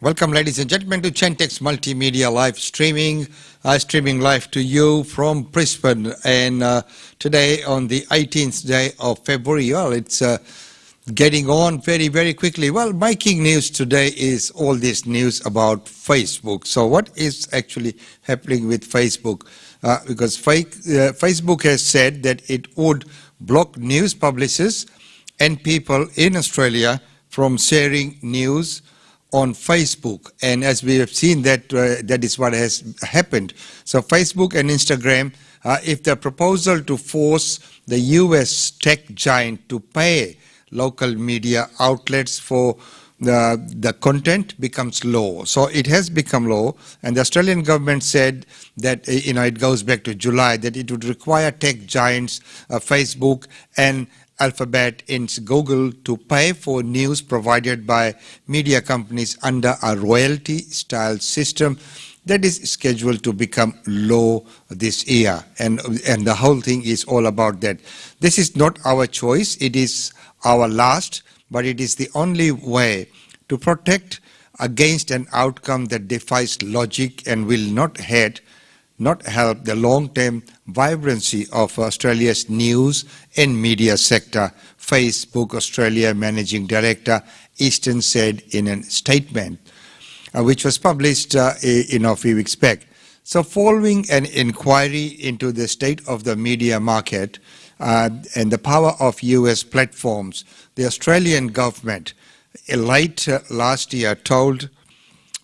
Welcome, ladies and gentlemen, to Gentex Multimedia Live Streaming. Streaming live to you from Brisbane. And today, on the 18th day of February, well, it's getting on very, very quickly. Well, breaking news today is all this news about Facebook. So what is actually happening with Facebook? Because Facebook has said that it would block news publishers and people in Australia from sharing news on Facebook, and as we have seen that that is what has happened. So Facebook and Instagram, if the proposal to force the US tech giant to pay local media outlets for the content becomes law. So it has become law, and the Australian government said that it goes back to July, that it would require tech giants Facebook and Alphabet in Google to pay for news provided by media companies under a royalty-style system that is scheduled to become law this year. And the whole thing is all about that. This is not our choice. It is our last, but it is the only way to protect against an outcome that defies logic and will not help the long-term vibrancy of Australia's news and media sector, Facebook Australia Managing Director Easton said in a statement, which was published a few weeks back. So following an inquiry into the state of the media market and the power of US platforms, the Australian government late last year told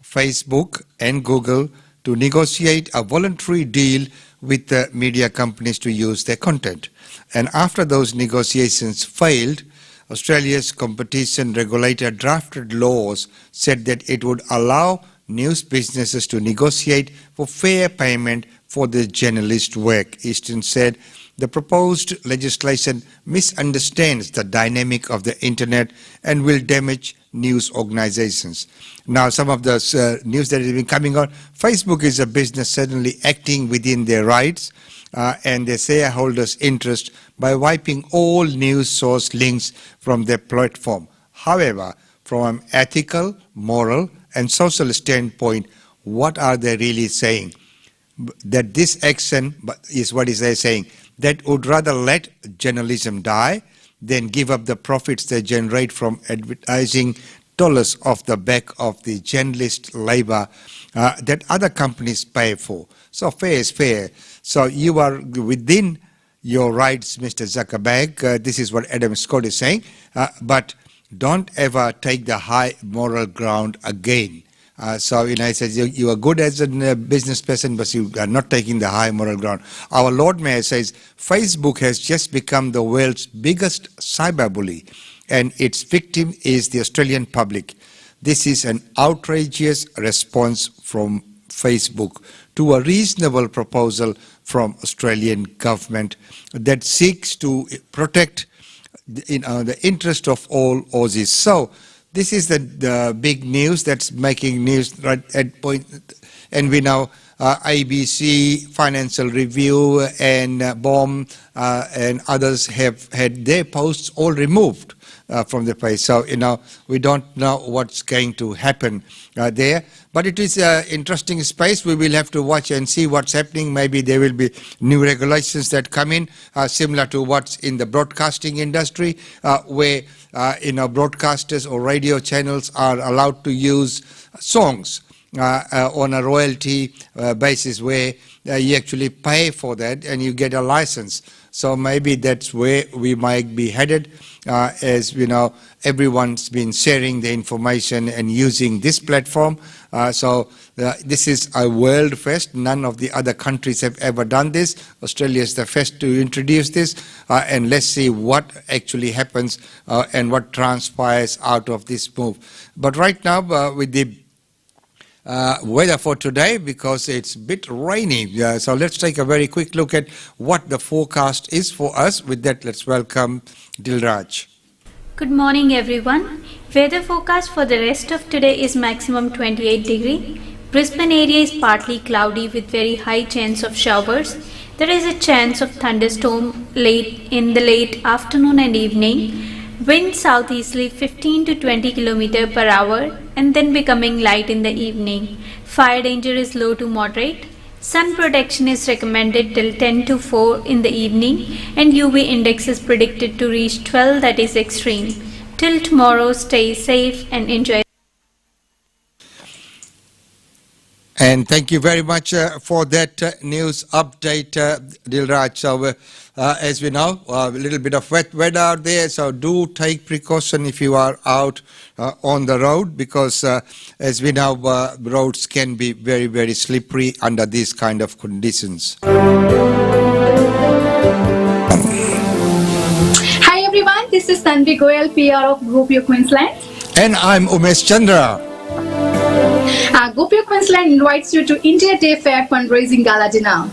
Facebook and Google to negotiate a voluntary deal with the media companies to use their content. And after those negotiations failed, Australia's competition regulator drafted laws said that it would allow news businesses to negotiate for fair payment for the journalist work. Easton said the proposed legislation misunderstands the dynamic of the internet and will damage news organizations. Now, some of the news that has been coming out, Facebook is a business certainly acting within their rights and their shareholders' interest by wiping all news source links from their platform. However, from an ethical, moral, and social standpoint, what are they really saying? That this action is what is they saying, that would rather let journalism die than give up the profits they generate from advertising dollars off the back of the journalist labor that other companies pay for. So fair is fair. So you are within your rights, Mr. Zuckerberg. This is what Adam Scott is saying. But don't ever take the high moral ground again. So I said, you are good as a business person, but you are not taking the high moral ground. Our Lord Mayor says, Facebook has just become the world's biggest cyberbully, and its victim is the Australian public. This is an outrageous response from Facebook to a reasonable proposal from Australian government that seeks to protect the interest of all Aussies. So this is the big news that's making news right at point, and we know ABC, Financial Review, and BOM and others have had their posts all removed from the page. So we don't know what's going to happen there, but it is an interesting space. We will have to watch and see what's happening. Maybe there will be new regulations that come in, similar to what's in the broadcasting industry, where broadcasters or radio channels are allowed to use songs on a royalty basis, where you actually pay for that and you get a license. So maybe that's where we might be headed, as everyone's been sharing the information and using this platform. So this is a world first. None of the other countries have ever done this. Australia is the first to introduce this, and let's see what actually happens and what transpires out of this move. But right now, with the weather for today, because it's a bit rainy. So let's take a very quick look at what the forecast is for us. With that, let's welcome Dilraj. Good morning everyone. Weather forecast for the rest of today is maximum 28 degree. Brisbane area is partly cloudy with very high chance of showers. There is a chance of thunderstorm in the late afternoon and evening. Wind southeasterly 15 to 20 km per hour and then becoming light in the evening. Fire danger is low to moderate. Sun protection is recommended till 10 to 4 in the evening and UV index is predicted to reach 12, that is extreme. Till tomorrow, stay safe and enjoy. And thank you very much for that news update, Dilraj. So, as we know, a little bit of wet weather out there, so do take precaution if you are out on the road, because as we know, roads can be very, very slippery under these kind of conditions. Hi everyone, this is Tanvi Goel, PR of GoPio Queensland. And I'm Umesh Chandra. GoPio Queensland invites you to India Day Fair fundraising gala dinner.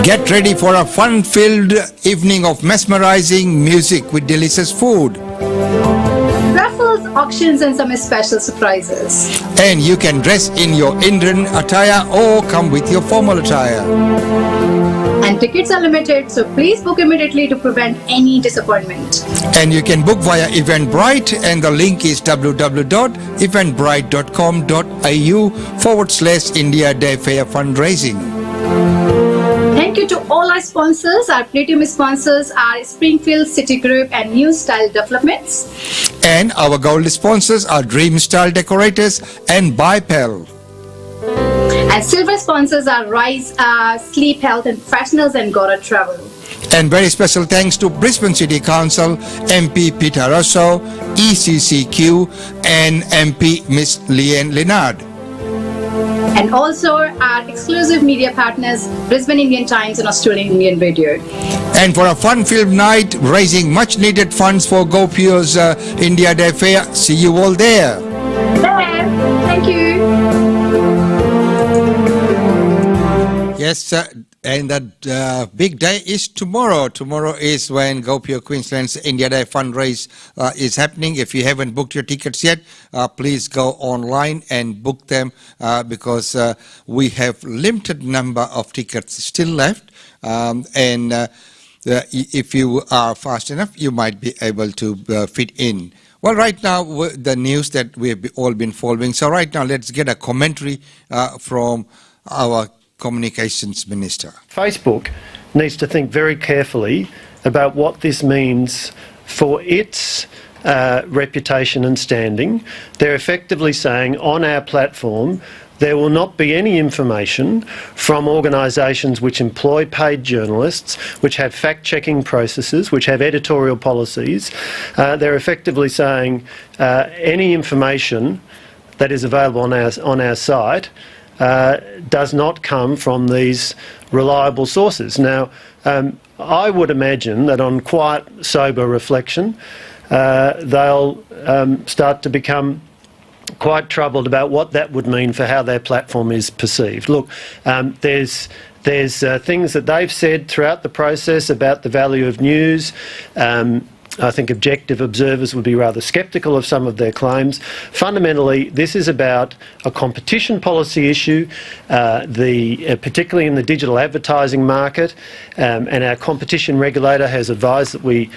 Get ready for a fun-filled evening of mesmerizing music with delicious food. Raffles, auctions and some special surprises. And you can dress in your Indian attire or come with your formal attire. And tickets are limited, so please book immediately to prevent any disappointment. And you can book via Eventbrite, and the link is www.eventbrite.com.au/India Day Fair fundraising. Thank you to all our sponsors. Our platinum sponsors are Springfield City Group and New Style Developments. And our gold sponsors are Dream Style Decorators and Bipel. And silver sponsors are Rise, Sleep Health and Professionals and Gora Travel. And very special thanks to Brisbane City Council, MP Peter Russo, ECCQ, and MP Miss Leanne Leonard. And also our exclusive media partners, Brisbane Indian Times and Australian Indian Radio. And for a fun-filled night, raising much-needed funds for GoPio's India Day Fair. See you all there. Thank you. Yes, and that big day is tomorrow. Tomorrow is when GoPio Queensland's India Day fundraise is happening. If you haven't booked your tickets yet, please go online and book them because we have limited number of tickets still left. If you are fast enough, you might be able to fit in. Well, right now, the news that we have all been following. So right now, let's get a commentary from our Communications Minister. Facebook needs to think very carefully about what this means for its reputation and standing. They're effectively saying on our platform there will not be any information from organisations which employ paid journalists, which have fact-checking processes, which have editorial policies. They're effectively saying any information that is available on our site does not come from these reliable sources. Now, I would imagine that on quite sober reflection, they'll start to become quite troubled about what that would mean for how their platform is perceived. Look, there's things that they've said throughout the process about the value of news. I think objective observers would be rather sceptical of some of their claims. Fundamentally, this is about a competition policy issue, particularly in the digital advertising market, and our competition regulator has advised that we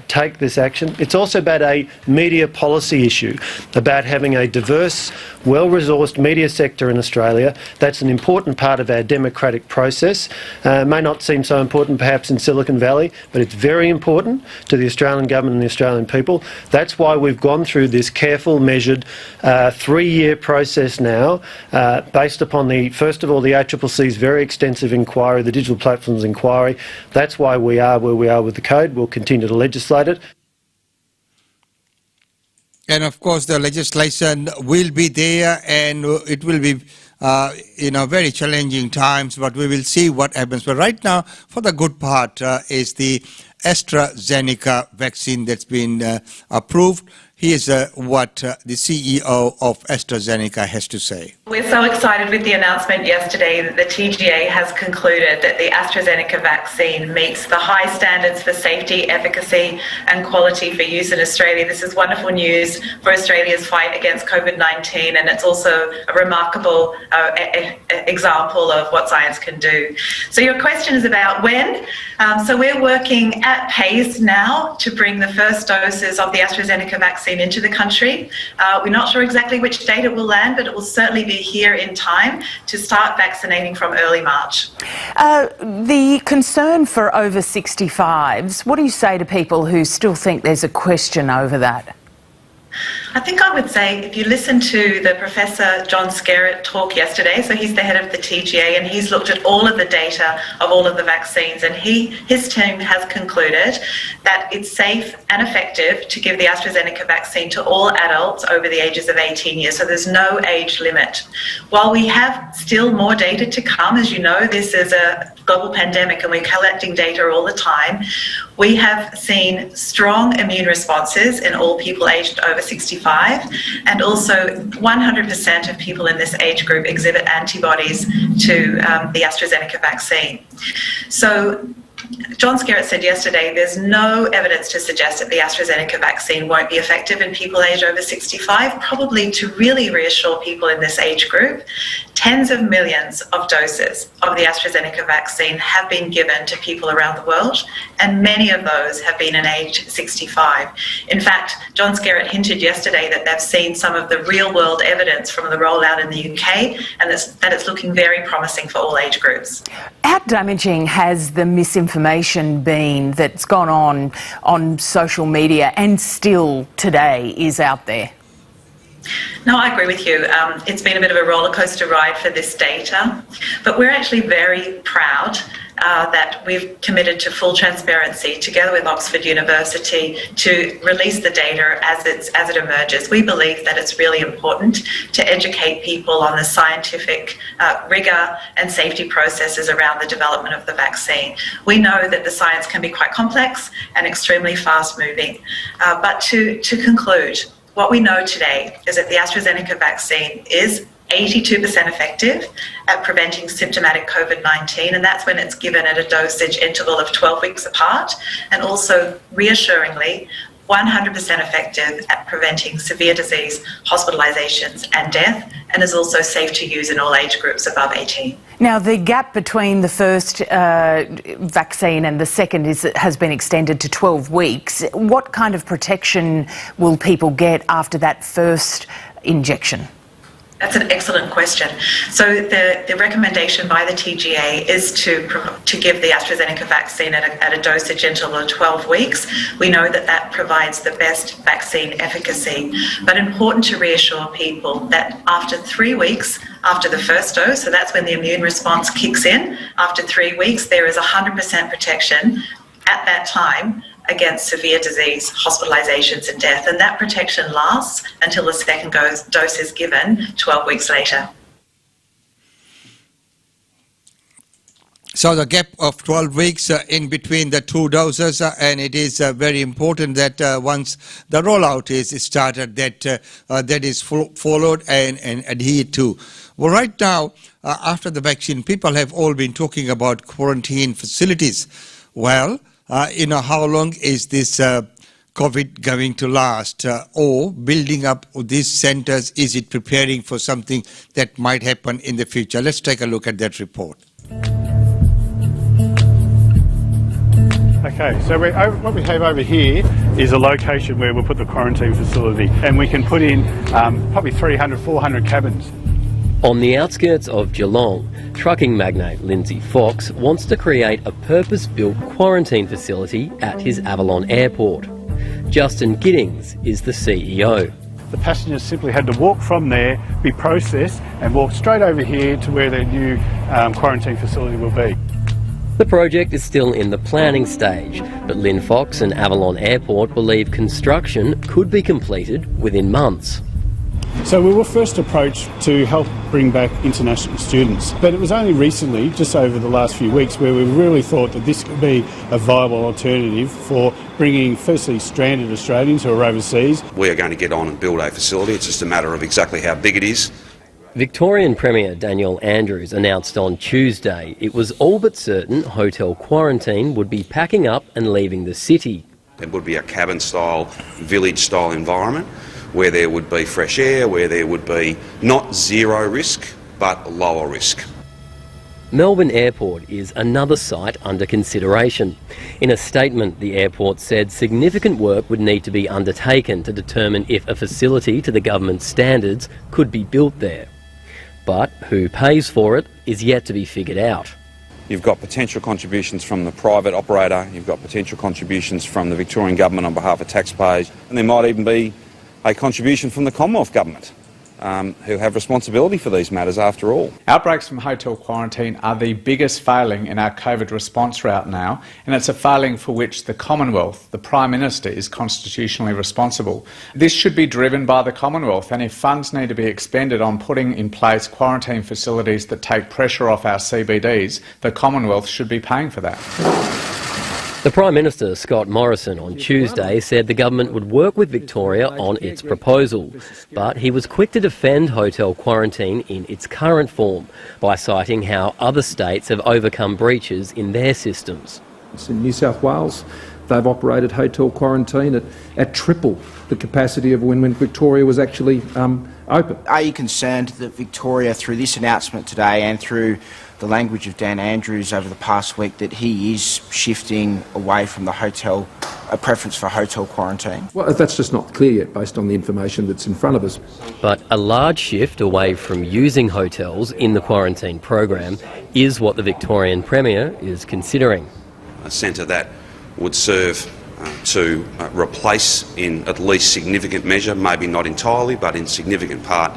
take this action. It's also about a media policy issue, about having a diverse, well-resourced media sector in Australia. That's an important part of our democratic process. May not seem so important perhaps in Silicon Valley, but it's very important to the Australian government and the Australian people. That's why we've gone through this careful, measured 3-year process now, based upon first of all, the ACCC's very extensive inquiry, the Digital Platforms Inquiry. That's why we are where we are with the code. We'll continue to legislate it. And of course, the legislation will be there, and it will be very challenging times, but we will see what happens. But right now, for the good part is the AstraZeneca vaccine that's been approved. Here's what the CEO of AstraZeneca has to say. We're so excited with the announcement yesterday that the TGA has concluded that the AstraZeneca vaccine meets the high standards for safety, efficacy and quality for use in Australia. This is wonderful news for Australia's fight against COVID-19, and it's also a remarkable example of what science can do. So your question is about when. So we're working at pace now to bring the first doses of the AstraZeneca vaccine into the country. We're not sure exactly which date it will land, but it will certainly be here in time to start vaccinating from early March. The concern for over 65s, what do you say to people who still think there's a question over that? I think I would say if you listen to the Professor John Skerritt talk yesterday, so he's the head of the TGA and he's looked at all of the data of all of the vaccines, and his team has concluded that it's safe and effective to give the AstraZeneca vaccine to all adults over the ages of 18 years, so there's no age limit. While we have still more data to come, as you know, this is a global pandemic and we're collecting data all the time, we have seen strong immune responses in all people aged over 65, and also 100% of people in this age group exhibit antibodies to the AstraZeneca vaccine. So John Skerritt said yesterday there's no evidence to suggest that the AstraZeneca vaccine won't be effective in people aged over 65, probably to really reassure people in this age group. Tens of millions of doses of the AstraZeneca vaccine have been given to people around the world, and many of those have been in age 65. In fact, John Skerritt hinted yesterday that they've seen some of the real-world evidence from the rollout in the UK, and that it's looking very promising for all age groups. How damaging has the misinformation been that's gone on social media and still today is out there? No, I agree with you. It's been a bit of a roller coaster ride for this data, but we're actually very proud that we've committed to full transparency together with Oxford University to release the data as it emerges. We believe that it's really important to educate people on the scientific rigour and safety processes around the development of the vaccine. We know that the science can be quite complex and extremely fast moving, but to conclude, what we know today is that the AstraZeneca vaccine is 82% effective at preventing symptomatic COVID-19, and that's when it's given at a dosage interval of 12 weeks apart, and also reassuringly 100% effective at preventing severe disease, hospitalisations and death, and is also safe to use in all age groups above 18. Now, the gap between the first vaccine and the second has been extended to 12 weeks. What kind of protection will people get after that first injection? That's an excellent question. So the recommendation by the TGA is to give the AstraZeneca vaccine at a dosage interval of 12 weeks. We know that provides the best vaccine efficacy, but important to reassure people that after 3 weeks after the first dose, so that's when the immune response kicks in, after 3 weeks there is 100% protection at that time against severe disease, hospitalisations and death, and that protection lasts until the second dose is given 12 weeks later. So the gap of 12 weeks in between the two doses, and it is very important that once the rollout is started, that is followed and adhered to. Well, right now, after the vaccine, people have all been talking about quarantine facilities. Well, how long is this COVID going to last? Or building up these centers, is it preparing for something that might happen in the future? Let's take a look at that report. Okay, so what we have over here is a location where we'll put the quarantine facility, and we can put in probably 300, 400 cabins. On the outskirts of Geelong, trucking magnate Lindsay Fox wants to create a purpose-built quarantine facility at his Avalon airport. Justin Giddings is the CEO. The passengers simply had to walk from there, be processed, and walk straight over here to where their new quarantine facility will be. The project is still in the planning stage, but Lynn Fox and Avalon Airport believe construction could be completed within months. So we were first approached to help bring back international students, but it was only recently, just over the last few weeks, where we really thought that this could be a viable alternative for bringing, firstly, stranded Australians who are overseas. We are going to get on and build a facility. It's just a matter of exactly how big it is. Victorian Premier Daniel Andrews announced on Tuesday it was all but certain hotel quarantine would be packing up and leaving the city. It would be a cabin-style, village-style environment where there would be fresh air, where there would be not zero risk, but lower risk. Melbourne Airport is another site under consideration. In a statement, the airport said significant work would need to be undertaken to determine if a facility to the government's standards could be built there. But who pays for it is yet to be figured out. You've got potential contributions from the private operator, you've got potential contributions from the Victorian Government on behalf of taxpayers, and there might even be a contribution from the Commonwealth Government, who have responsibility for these matters after all. Outbreaks from hotel quarantine are the biggest failing in our COVID response route now, and it's a failing for which the Commonwealth, the Prime Minister, is constitutionally responsible. This should be driven by the Commonwealth, and if funds need to be expended on putting in place quarantine facilities that take pressure off our CBDs, the Commonwealth should be paying for that. The Prime Minister, Scott Morrison, on Tuesday said the government would work with Victoria on its proposal, but he was quick to defend hotel quarantine in its current form by citing how other states have overcome breaches in their systems. In New South Wales, they've operated hotel quarantine at triple the capacity of when Victoria was actually open. Are you concerned that Victoria, through this announcement today and through the language of Dan Andrews over the past week, that he is shifting away from the hotel, a preference for hotel quarantine? Well, that's just not clear yet based on the information that's in front of us. But a large shift away from using hotels in the quarantine program is what the Victorian Premier is considering. A centre that would serve to replace, in at least significant measure, maybe not entirely, but in significant part,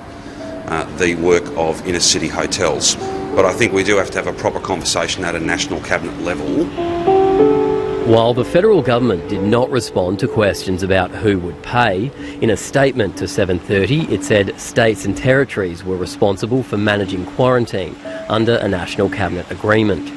the work of inner-city hotels. But I think we do have to have a proper conversation at a national cabinet level. While the federal government did not respond to questions about who would pay, in a statement to 7:30 it said states and territories were responsible for managing quarantine under a national cabinet agreement.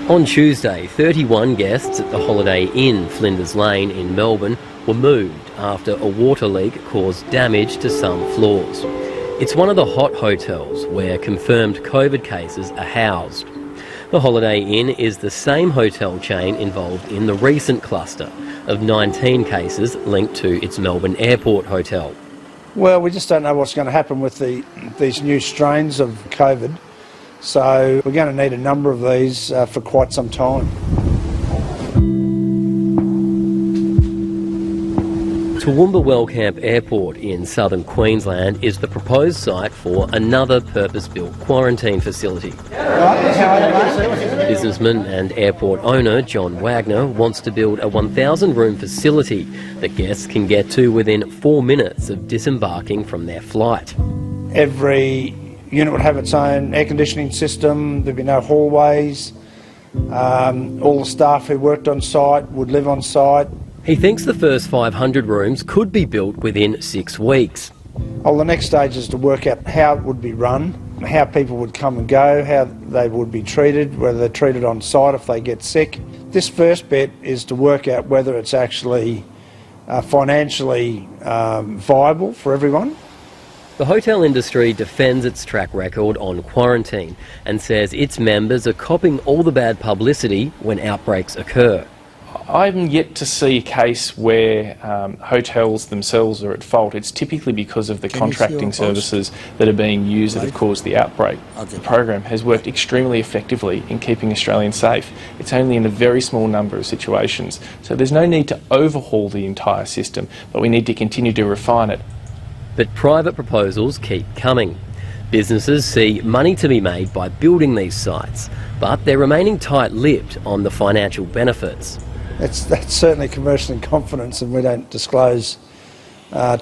On Tuesday, 31 guests at the Holiday Inn, Flinders Lane in Melbourne, were moved after a water leak caused damage to some floors. It's one of the hot hotels where confirmed COVID cases are housed. The Holiday Inn is the same hotel chain involved in the recent cluster of 19 cases linked to its Melbourne Airport hotel. Well, we just don't know what's going to happen with these new strains of COVID, so we're going to need a number of these for quite some time. Toowoomba Wellcamp Airport in southern Queensland is the proposed site for another purpose-built quarantine facility. Businessman and airport owner John Wagner wants to build a 1,000-room facility that guests can get to within 4 minutes of disembarking from their flight. Every unit would have its own air conditioning system, there'd be no hallways, all the staff who worked on site would live on site. He thinks the first 500 rooms could be built within 6 weeks. Well, the next stage is to work out how it would be run, how people would come and go, how they would be treated, whether they're treated on site if they get sick. This first bit is to work out whether it's actually financially viable for everyone. The hotel industry defends its track record on quarantine and says its members are copping all the bad publicity when outbreaks occur. I'm yet to see a case where hotels themselves are at fault. It's typically because of the contracting services that are being used that have caused the outbreak. The program has worked extremely effectively in keeping Australians safe. It's only in a very small number of situations. So there's no need to overhaul the entire system, but we need to continue to refine it. But private proposals keep coming. Businesses see money to be made by building these sites, but they're remaining tight-lipped on the financial benefits. That's certainly commercial in confidence, and we don't disclose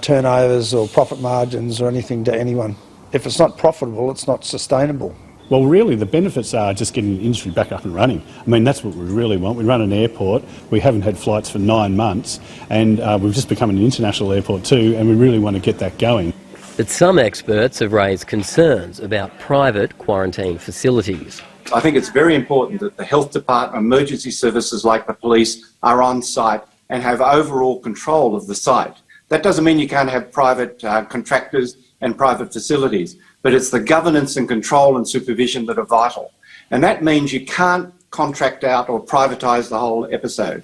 turnovers or profit margins or anything to anyone. If it's not profitable, it's not sustainable. Well, really, the benefits are just getting the industry back up and running. I mean, that's what we really want. We run an airport. We haven't had flights for 9 months, and we've just become an international airport too, and we really want to get that going. But some experts have raised concerns about private quarantine facilities. I think it's very important that the health department, emergency services like the police are on site and have overall control of the site. That doesn't mean you can't have private contractors and private facilities, but it's the governance and control and supervision that are vital. And that means you can't contract out or privatise the whole episode.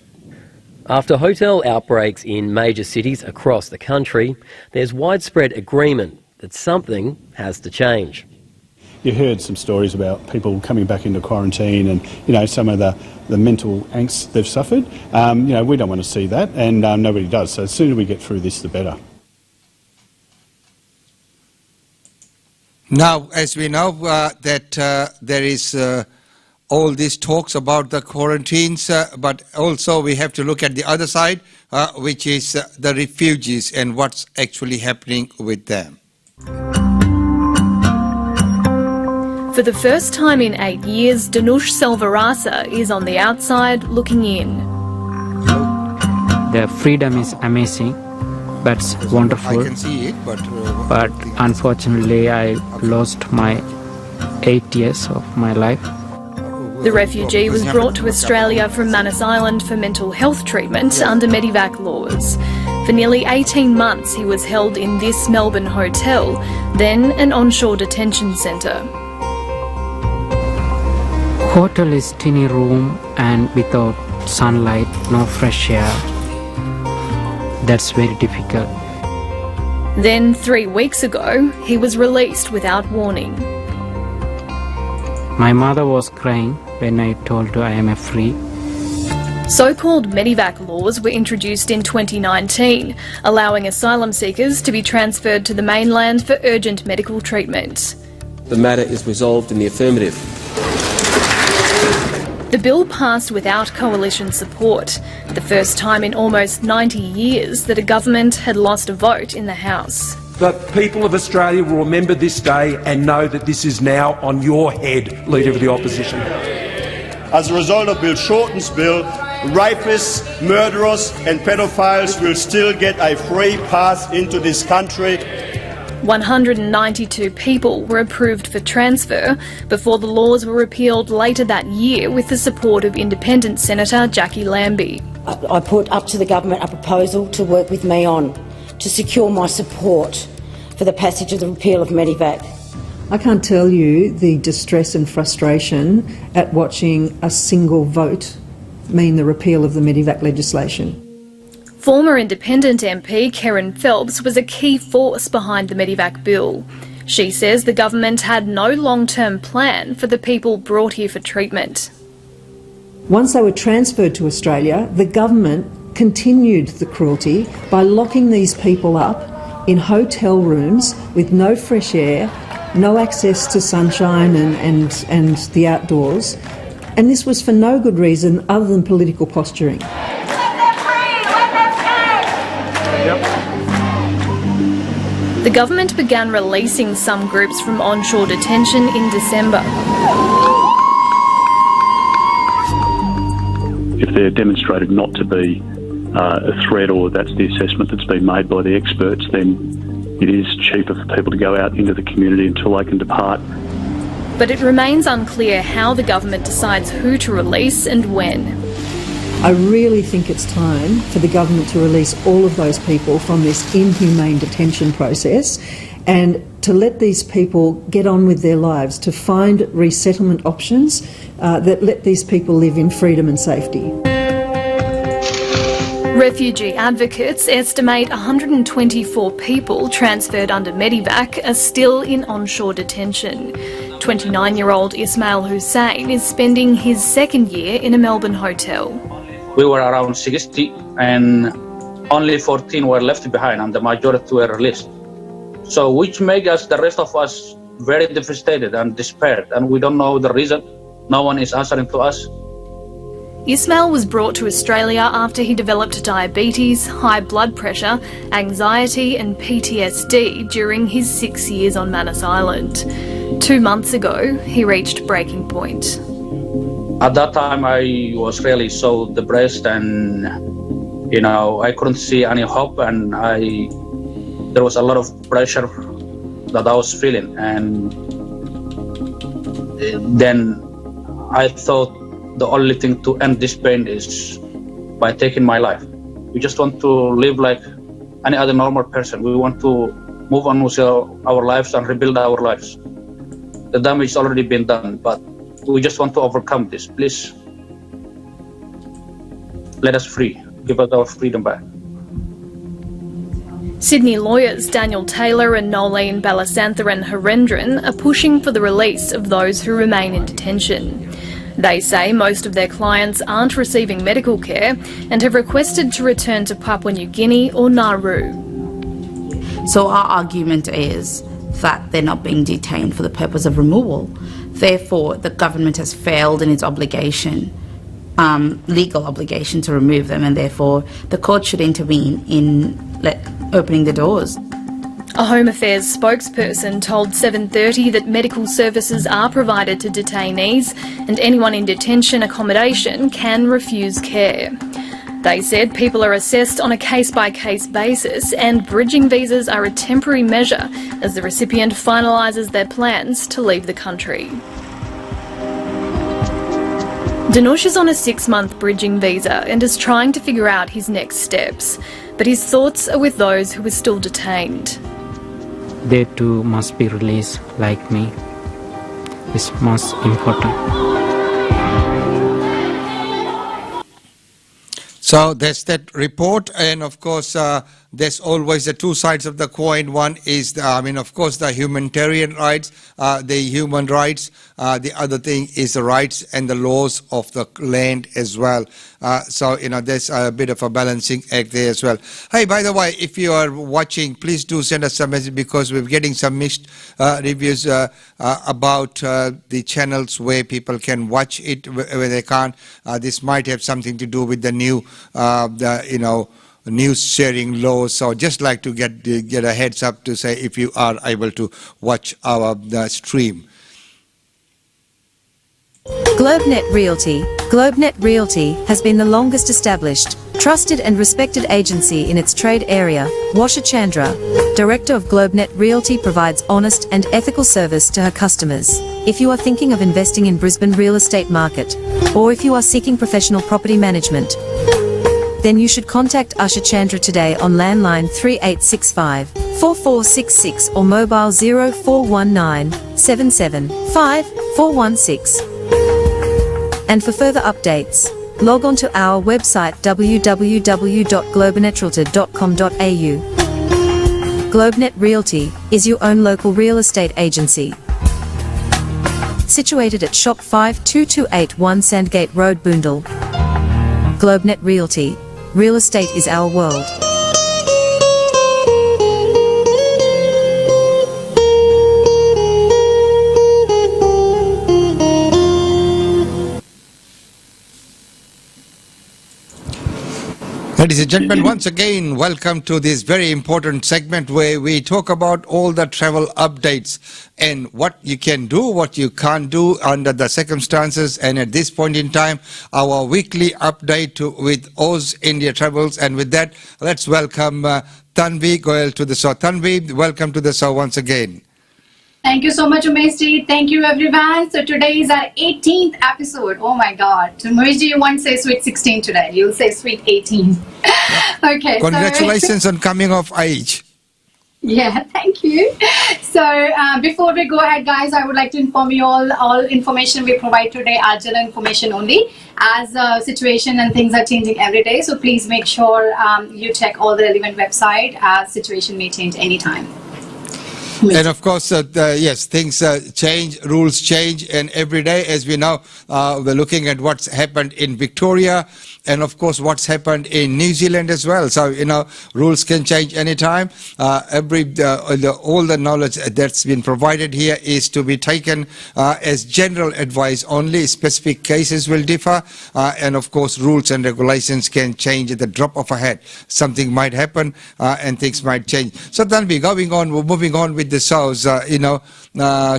After hotel outbreaks in major cities across the country, there's widespread agreement that something has to change. You heard some stories about people coming back into quarantine and, you know, some of the mental angst they've suffered. You know, we don't want to see that, and nobody does. So the sooner we get through this, the better. Now, as we know that there is all these talks about the quarantines, but also we have to look at the other side, which is the refugees and what's actually happening with them. For the first time in 8 years, Danush Selvarasa is on the outside looking in. The freedom is amazing, but wonderful. I can see it, but unfortunately I lost my 8 years of my life. The refugee was brought to Australia from Manus Island for mental health treatment under Medivac laws. For nearly 18 months he was held in this Melbourne hotel, then an onshore detention centre. Hotel is tiny room and without sunlight, no fresh air. That's very difficult. Then 3 weeks ago, he was released without warning. My mother was crying when I told her I am free. So-called Medivac laws were introduced in 2019, allowing asylum seekers to be transferred to the mainland for urgent medical treatment. The matter is resolved in the affirmative. The bill passed without coalition support, the first time in almost 90 years that a government had lost a vote in the House. The people of Australia will remember this day and know that this is now on your head, Leader of the Opposition. As a result of Bill Shorten's bill, rapists, murderers and pedophiles will still get a free pass into this country. 192 people were approved for transfer before the laws were repealed later that year with the support of Independent Senator Jackie Lambie. I put up to the government a proposal to work with me on to secure my support for the passage of the repeal of Medivac. I can't tell you the distress and frustration at watching a single vote mean the repeal of the Medivac legislation. Former Independent MP Kerryn Phelps was a key force behind the Medivac bill. She says the government had no long-term plan for the people brought here for treatment. Once they were transferred to Australia, the government continued the cruelty by locking these people up in hotel rooms with no fresh air, no access to sunshine and the outdoors. And this was for no good reason other than political posturing. The government began releasing some groups from onshore detention in December. If they're demonstrated not to be a threat, or that's the assessment that's been made by the experts, then it is cheaper for people to go out into the community until they can depart. But it remains unclear how the government decides who to release and when. I really think it's time for the government to release all of those people from this inhumane detention process and to let these people get on with their lives, to find resettlement options that let these people live in freedom and safety. Refugee advocates estimate 124 people transferred under Medivac are still in onshore detention. 29-year-old Ismail Hussein is spending his second year in a Melbourne hotel. We were around 60 and only 14 were left behind and the majority were released. So which makes us, the rest of us, very devastated and despaired, and we don't know the reason. No one is answering to us. Ismail was brought to Australia after he developed diabetes, high blood pressure, anxiety and PTSD during his 6 years on Manus Island. 2 months ago, he reached breaking point. At that time, I was really so depressed, and I couldn't see any hope, and there was a lot of pressure that I was feeling, and then I thought the only thing to end this pain is by taking my life. We just want to live like any other normal person. We want to move on with our lives and rebuild our lives. The damage has already been done, but we just want to overcome this. Please let us free. Give us our freedom back. Sydney lawyers Daniel Taylor and Nolene Balasantharan Harendran are pushing for the release of those who remain in detention. They say most of their clients aren't receiving medical care and have requested to return to Papua New Guinea or Nauru. So our argument is that they're not being detained for the purpose of removal. Therefore, the government has failed in its obligation, legal obligation to remove them, and therefore the court should intervene in opening the doors. A Home Affairs spokesperson told 7:30 that medical services are provided to detainees and anyone in detention accommodation can refuse care. They said people are assessed on a case-by-case basis and bridging visas are a temporary measure as the recipient finalises their plans to leave the country. Danush is on a 6-month bridging visa and is trying to figure out his next steps, but his thoughts are with those who are still detained. They too must be released like me. It's most important. So that's that report, and of course there's always the two sides of the coin. One is, of course, the humanitarian rights, the human rights. The other thing is the rights and the laws of the land as well. So there's a bit of a balancing act there as well. Hey, by the way, if you are watching, please do send us some message, because we're getting some mixed reviews about the channels where people can watch it, where they can't. This might have something to do with the new, news sharing laws. So just like to get a heads up to say if you are able to watch our stream. GlobeNet Realty. GlobeNet Realty has been the longest established, trusted and respected agency in its trade area. Washa Chandra, Director of GlobeNet Realty, provides honest and ethical service to her customers. If you are thinking of investing in Brisbane real estate market, or if you are seeking professional property management, then you should contact Usha Chandra today on landline 3865 4466 or mobile 0419 775 416. And for further updates, log on to our website www.globenetralty.com.au. GlobeNet Realty is your own local real estate agency. Situated at Shop 52281 Sandgate Road, Boondall. GlobeNet Realty. Real estate is our world. Ladies and gentlemen, once again, welcome to this very important segment where we talk about all the travel updates and what you can do, what you can't do under the circumstances. And at this point in time, our weekly update with Oz India Travels. And with that, let's welcome Tanvi Goel to the show. Tanvi, welcome to the show once again. Thank you so much, Umesh. Thank you, everyone. So today is our 18th episode. Oh my God. So Umesh, you won't say sweet 16 today. You'll say sweet 18. Okay. Congratulations on coming of age. Yeah, thank you. So before we go ahead, guys, I would like to inform you all information we provide today are general information only, as situation and things are changing every day. So please make sure you check all the relevant website, as situation may change anytime. And of course, yes, things change, rules change, and every day, as we know, we're looking at what's happened in Victoria, and of course, what's happened in New Zealand as well. So, rules can change anytime. All the knowledge that's been provided here is to be taken as general advice only. Specific cases will differ, and of course, rules and regulations can change at the drop of a hat. Something might happen, and things might change. So, Tanvi, we're moving on with appreciate the shows.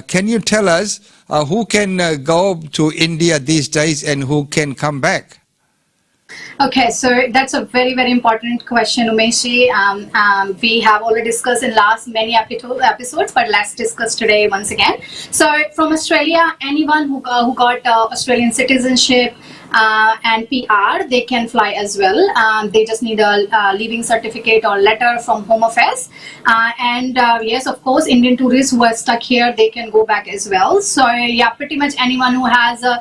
Can you tell us who can go to India these days and who can come back? Okay, so that's a very, very important question, Umeshi. We have already discussed in last many episodes, but let's discuss today once again. So from Australia, anyone who got Australian citizenship and PR, they can fly as well. They just need a leaving certificate or letter from Home Affairs. Yes, of course, Indian tourists who are stuck here, they can go back as well. So yeah, pretty much anyone who has a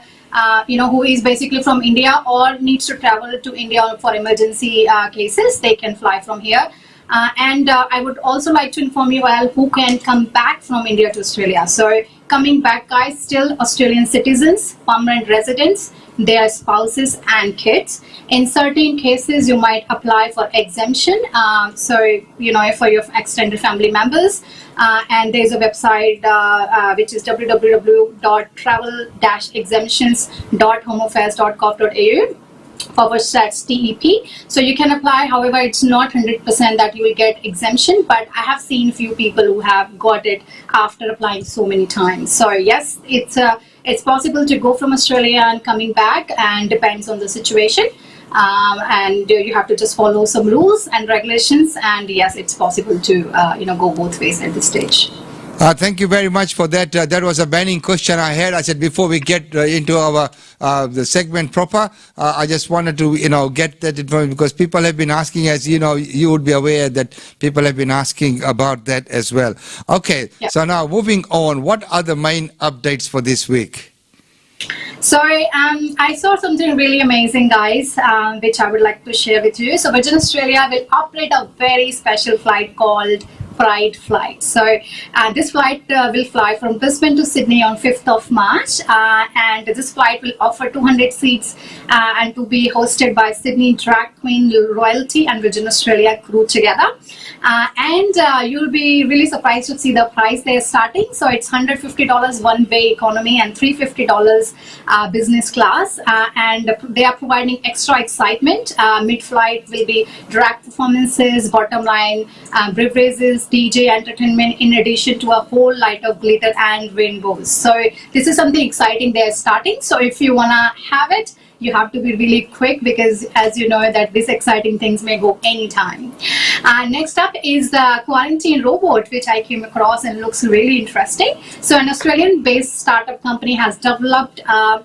who is basically from India or needs to travel to India for emergency cases, they can fly from here. I would also like to inform you all who can come back from India to Australia. So coming back, guys, still Australian citizens, permanent residents, their spouses and kids. In certain cases, you might apply for exemption. For your extended family members. And there's a website which is www.travel-exemptions.homeaffairs.gov.au/TEP. So you can apply. However, it's not 100% that you will get exemption, but I have seen few people who have got it after applying so many times. So yes, it's possible to go from Australia and coming back, and depends on the situation. You have to just follow some rules and regulations, and yes, it's possible to go both ways at this stage. Thank you very much for that. That was a burning question I had. I said before we get into our the segment proper, I just wanted to get that information, because people have been asking, as you would be aware that people have been asking about that as well. Okay, yep. So now moving on, what are the main updates for this week? So I saw something really amazing, guys, which I would like to share with you. So Virgin Australia will operate a very special flight called Pride Flight. So this flight will fly from Brisbane to Sydney on 5th of March, and this flight will offer 200 seats and to be hosted by Sydney drag queen royalty and Virgin Australia crew together. You'll be really surprised to see the price they're starting. So it's $150 one-way economy and $350 business class, and they are providing extra excitement. Mid-flight will be drag performances, bottom line beverages, DJ entertainment, in addition to a whole light of glitter and rainbows. So this is something exciting they're starting. So if you wanna have it, you have to be really quick, because as you know that these exciting things may go anytime. Next up is the quarantine robot, which I came across and looks really interesting. So an Australian-based startup company has developed a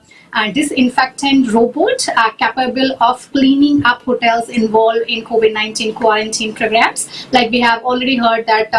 disinfectant robot capable of cleaning up hotels involved in COVID-19 quarantine programs. Like we have already heard that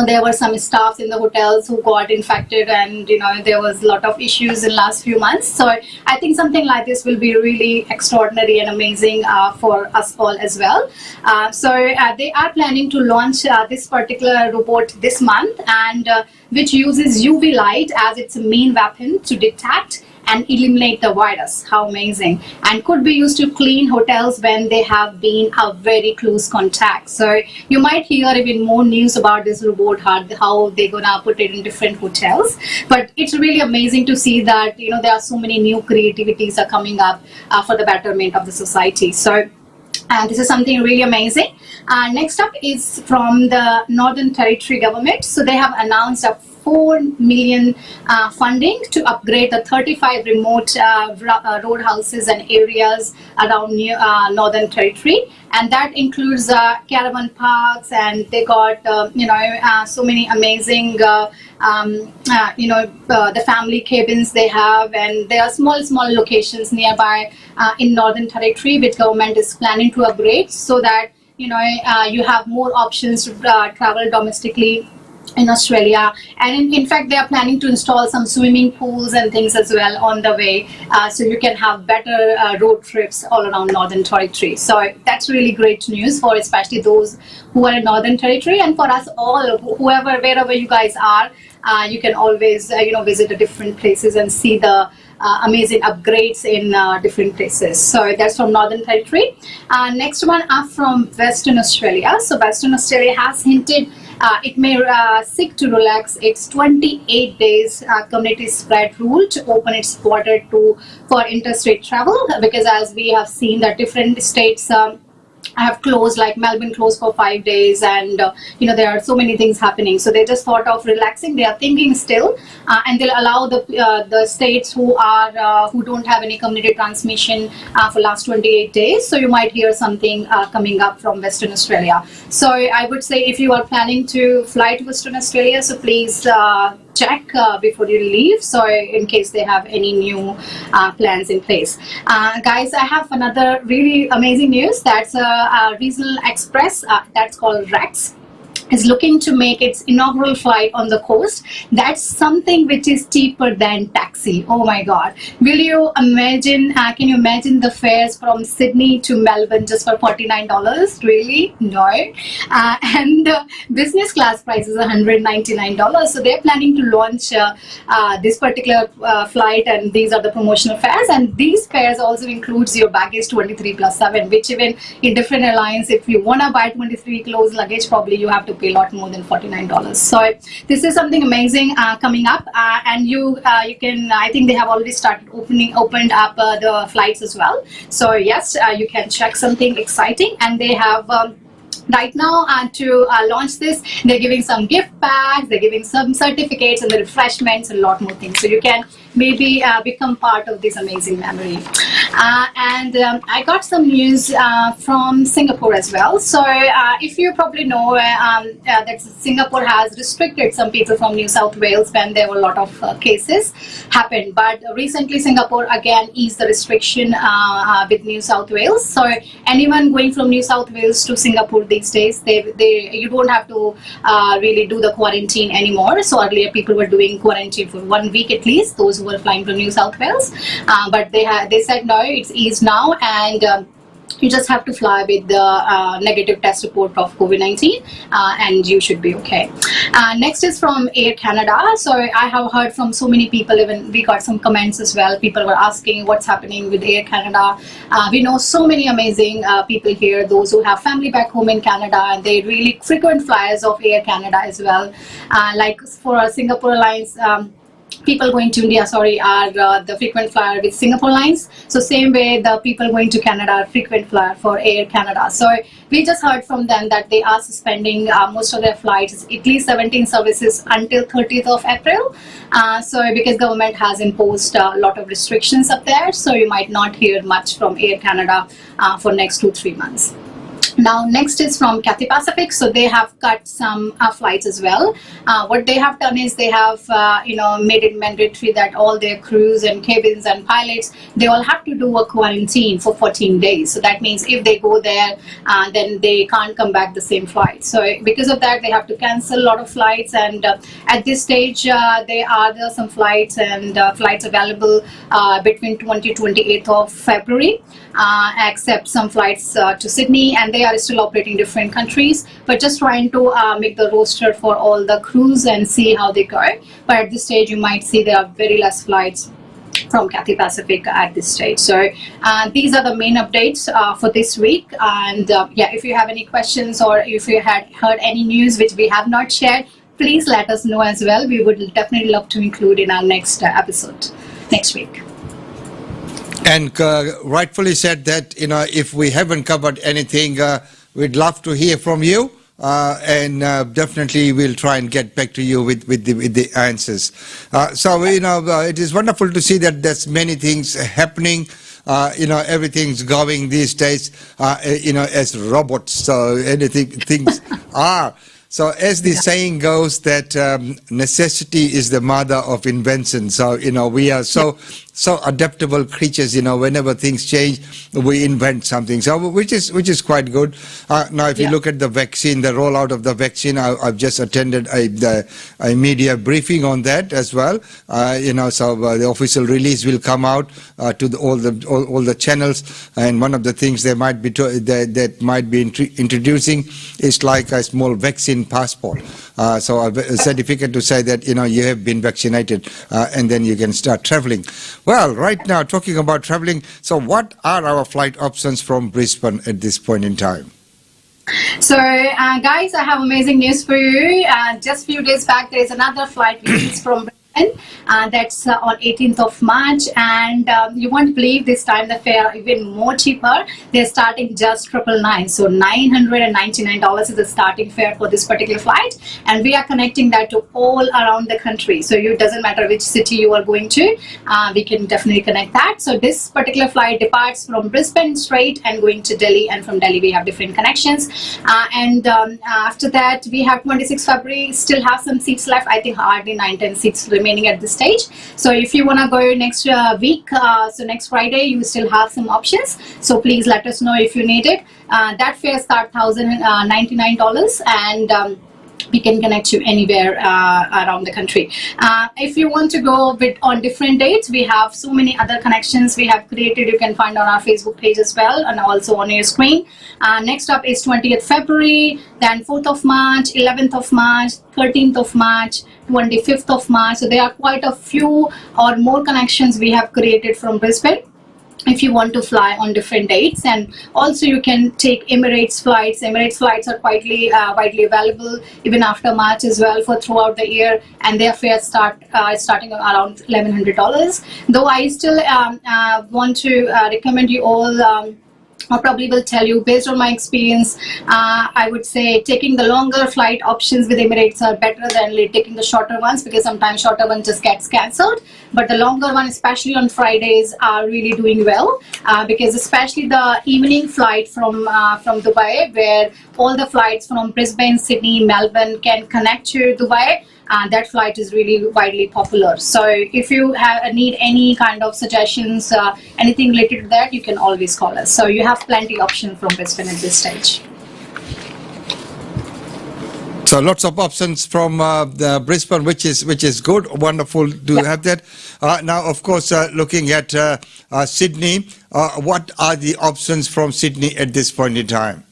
there were some staffs in the hotels who got infected, and there was a lot of issues in last few months. So I think something like this will be really extraordinary and amazing for us all as well. They are planning to launch this particular robot this month, and which uses UV light as its main weapon to detect and eliminate the virus. How amazing. And could be used to clean hotels when they have been a very close contact. So you might hear even more news about this robot, how they're gonna put it in different hotels. But it's really amazing to see that there are so many new creativities are coming up for the betterment of the society. So this is something really amazing. Next up is from the Northern Territory government. So they have announced a $4 million funding to upgrade the 35 remote roadhouses and areas around Northern Territory, and that includes caravan parks, and they got so many amazing the family cabins they have, and there are small locations nearby in Northern Territory which government is planning to upgrade, so that you have more options to travel domestically in Australia. And in fact, they are planning to install some swimming pools and things as well on the way, so you can have better road trips all around Northern Territory. So that's really great news for especially those who are in Northern Territory, and for us all, wherever you guys are, you can always visit the different places and see the amazing upgrades in different places. So that's from Northern Territory. Next one up from Western Australia. So Western Australia has hinted it may seek to relax its 28 days community spread rule to open its border for interstate travel, because as we have seen that different states have closed, like Melbourne closed for 5 days, and there are so many things happening. So they just thought of relaxing. They are thinking still, and they'll allow the states who don't have any community transmission for last 28 days. So you might hear something coming up from Western Australia. So I would say if you are planning to fly to Western Australia, so please check before you leave, so in case they have any new plans in place. Guys, I have another really amazing news. That's a regional express that's called Rex is looking to make its inaugural flight on the coast. That's something which is cheaper than taxi. Oh my God. Will you imagine, can you imagine the fares from Sydney to Melbourne just for $49? Really? No. And the business class price is $199. So they're planning to launch this particular flight, and these are the promotional fares. And these fares also includes your baggage 23+7, which even in different airlines, if you want to buy 23 kilos luggage, probably you have to pay a lot more than $49. So this is something amazing coming up, and you can, I think they have already started opened up the flights as well. So yes, you can check something exciting, and they have right now to launch this, they're giving some gift bags, they're giving some certificates and the refreshments and a lot more things. So you can maybe become part of this amazing memory. And I got some news from Singapore as well. So if you probably know that Singapore has restricted some people from New South Wales when there were a lot of cases happened. But recently Singapore again eased the restriction with New South Wales. So anyone going from New South Wales to Singapore these days, you don't have to really do the quarantine anymore. So earlier people were doing quarantine for 1 week at least, those who were flying from New South Wales. But they said no, it's eased now, and you just have to fly with the negative test report of COVID-19 and you should be okay. Next is from Air Canada. So I have heard from so many people, even we got some comments as well. People were asking what's happening with Air Canada. We know so many amazing people here, those who have family back home in Canada, and they're really frequent flyers of Air Canada as well. Like for Singapore Airlines, people going to India, are the frequent flyer with Singapore Airlines. So same way the people going to Canada are frequent flyer for Air Canada. So we just heard from them that they are suspending most of their flights, at least 17 services until 30th of April. So because government has imposed a lot of restrictions up there, so you might not hear much from Air Canada for next 2-3 months. Now next is from Cathay Pacific. So they have cut some flights as well. What they have done is they have made it mandatory that all their crews and cabins and pilots, they all have to do a quarantine for 14 days. So that means if they go there, then they can't come back the same flight. So because of that, they have to cancel a lot of flights, and at this stage there are some flights and flights available between 28th of February, except some flights to Sydney, and they are still operating different countries, but just trying to make the roster for all the crews and see how they go. But at this stage you might see there are very less flights from Cathay Pacific at this stage. So these are the main updates for this week, and yeah, if you have any questions or if you had heard any news which we have not shared, please let us know as well. We would definitely love to include in our next episode next week. And rightfully said that, if we haven't covered anything, we'd love to hear from you, and definitely we'll try and get back to you with the answers. So it is wonderful to see that there's many things happening. Everything's going these days, as robots. So things are. So as the saying goes, that necessity is the mother of invention. So we are so adaptable creatures. Whenever things change, we invent something. So which is quite good. Now, if you look at the vaccine, the rollout of the vaccine, I've just attended a media briefing on that as well. So the official release will come out to all the channels, and one of the things they might be that might be introducing is like a small vaccine passport. So a certificate to say that you have been vaccinated, and then you can start traveling. Well, right now, talking about traveling, so what are our flight options from Brisbane at this point in time? So guys, I have amazing news for you. Just few days back, there is another flight which is from That's on 18th of March, and you won't believe this time the fare even more cheaper. They're starting just $999, so $999 is the starting fare for this particular flight, and we are connecting that to all around the country. So it doesn't matter which city you are going to, we can definitely connect that. So this particular flight departs from Brisbane straight and going to Delhi, and from Delhi we have different connections. After that we have 26th February, still have some seats left. I think hardly 9-10 seats remaining at this stage. So if you want to go next week, so next Friday, you still have some options. So please let us know if you need it. That fare starts $1,099, and we can connect you anywhere around the country. If you want to go on different dates, we have so many other connections we have created. You can find on our Facebook page as well, and also on your screen. Next up is 20th February, then 4th of March, 11th of March, 13th of March, 25th of March. So there are quite a few or more connections we have created from Brisbane if you want to fly on different dates. And also you can take Emirates flights. Emirates flights are quite widely available even after March as well for throughout the year, and their fares starting around $1,100. Though I still want to recommend you all, I probably will tell you, based on my experience, I would say taking the longer flight options with Emirates are better than taking the shorter ones, because sometimes shorter one just gets cancelled. But the longer one, especially on Fridays, are really doing well, because especially the evening flight from Dubai, where all the flights from Brisbane, Sydney, Melbourne can connect to Dubai. That flight is really widely popular. So if you need any kind of suggestions, anything related to that, you can always call us. So you have plenty options from Brisbane at this stage. So lots of options from the Brisbane, which is good, wonderful to have that. Now, of course, looking at Sydney, what are the options from Sydney at this point in time?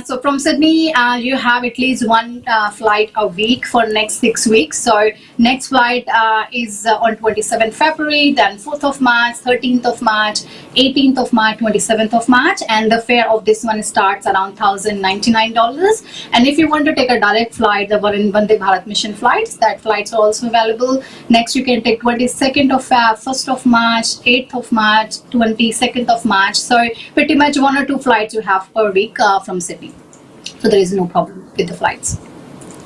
So from Sydney, you have at least one flight a week for next 6 weeks. So next flight is on 27th February, then 4th of March, 13th of March, 18th of March, 27th of March, and the fare of this one starts around $1,099. And if you want to take a direct flight, the Vande Bharat mission flights, that flights are also available. Next, you can take 22nd of Feb, 1st of March, 8th of March, 22nd of March. So pretty much 1 or 2 flights you have per week from Sydney. So there is no problem with the flights.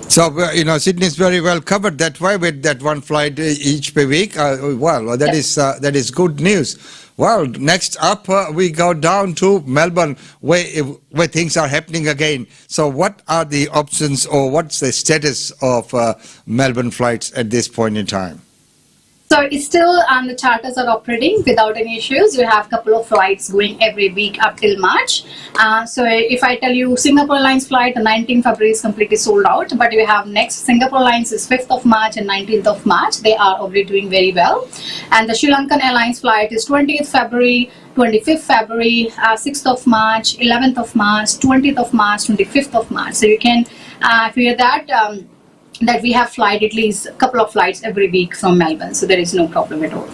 So, Sydney is very well covered that way with that one flight each per week. Well, that is good news. Well, next up we go down to Melbourne, where things are happening again. So what are the options, or what's the status of Melbourne flights at this point in time? So it's still the charters are operating without any issues. You have a couple of flights going every week up till March. So if I tell you Singapore Airlines flight, the 19th February is completely sold out. But you have next Singapore Airlines is 5th of March and 19th of March. They are already doing very well. And the Sri Lankan Airlines flight is 20th February, 25th February, 6th of March, 11th of March, 20th of March, 25th of March. So you can hear that. That we have flight at least a couple of flights every week from Melbourne, so there is no problem at all.